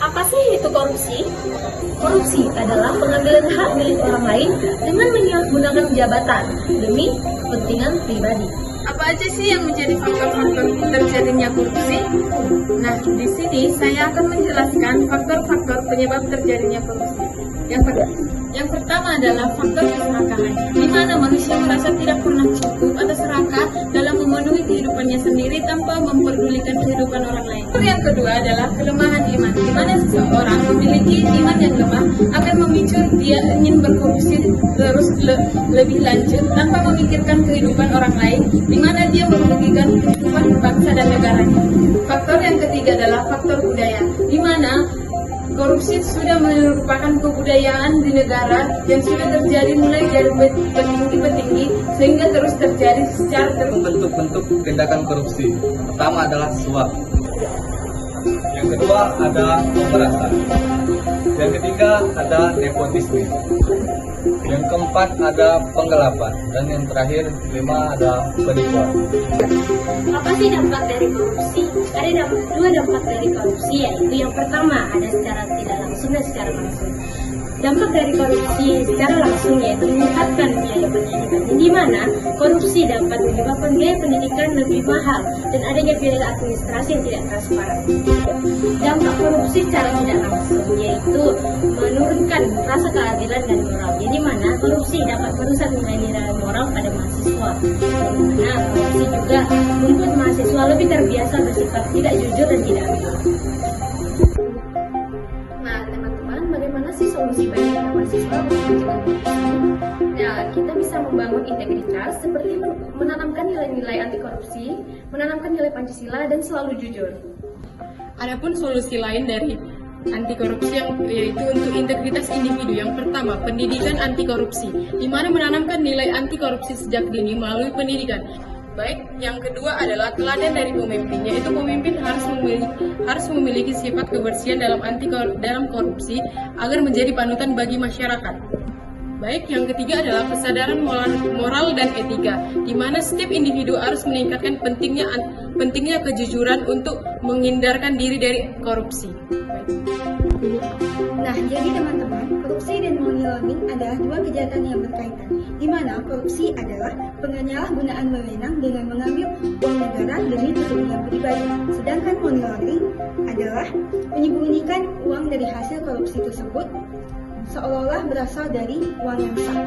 Apa sih itu korupsi? Korupsi adalah pengambilan hak milik orang lain dengan menyalahgunakan jabatan demi kepentingan pribadi. Apa aja sih yang menjadi faktor-faktor terjadinya korupsi? Nah, di sini saya akan menjelaskan faktor-faktor penyebab terjadinya korupsi. Yang pertama adalah faktor keserakahan, di mana manusia merasa tidak pernah cukup atau serakah dalam memenuhi kehidupannya sendiri tanpa memperdulikan kehidupan orang lain. Yang kedua adalah kelemahan iman, di mana seseorang memiliki iman yang lemah akan memicu dia ingin berkorupsi terus lebih lanjut tanpa memikirkan kehidupan orang lain, di mana dia merugikan kehidupan bangsa dan negaranya. Faktor yang ketiga adalah faktor budaya, di mana korupsi sudah merupakan kebudayaan di negara yang sudah terjadi mulai dari petinggi-petinggi sehingga terus terjadi secara terus. Bentuk-bentuk tindakan korupsi. Pertama adalah suap. Yang kedua ada pemerasan. Yang ketiga ada nepotisme. Yang keempat ada penggelapan. Dan yang terakhir 5 ada penipuan. Apa sih dampak dari korupsi? Ada dua dampak dari korupsi, yaitu yang pertama ada secara tidak langsung dan secara langsung. Dampak dari korupsi secara langsung yaitu meningkatkan biaya pendidikan, di mana korupsi dapat menyebabkan biaya pendidikan lebih mahal dan adanya biaya administrasi yang tidak transparan. Dampak korupsi secara tidak langsung yaitu menurunkan rasa keadilan dan moral, di mana korupsi dapat merusak nilai-nilai moral pada mahasiswa. Di mana korupsi juga membuat mahasiswa lebih terbiasa bersifat tidak jujur dan tidak adil. Nah, teman-teman, bagaimana sih solusi bagi mahasiswa untuk mencegah korupsi? Nah, kita bisa membangun integritas seperti menanamkan nilai-nilai anti korupsi, menanamkan nilai Pancasila, dan selalu jujur. Adapun solusi lain dari anti korupsi yaitu untuk integritas individu. Yang pertama, pendidikan anti korupsi, di mana menanamkan nilai anti korupsi sejak dini melalui pendidikan. Baik, yang kedua adalah teladan dari pemimpin, yaitu pemimpin harus memiliki sifat kebersihan dalam korupsi agar menjadi panutan bagi masyarakat. Baik, yang ketiga adalah kesadaran moral dan etika, di mana setiap individu harus meningkatkan pentingnya kejujuran untuk menghindarkan diri dari korupsi. Nah, jadi teman-teman, korupsi dan money laundering adalah dua kejahatan yang berkaitan, di mana korupsi adalah penyalahgunaan wewenang dengan mengambil uang negara demi kepentingan pribadi, sedangkan money laundering adalah menyembunyikan uang dari hasil korupsi tersebut seolah-olah berasal dari uang yang sah.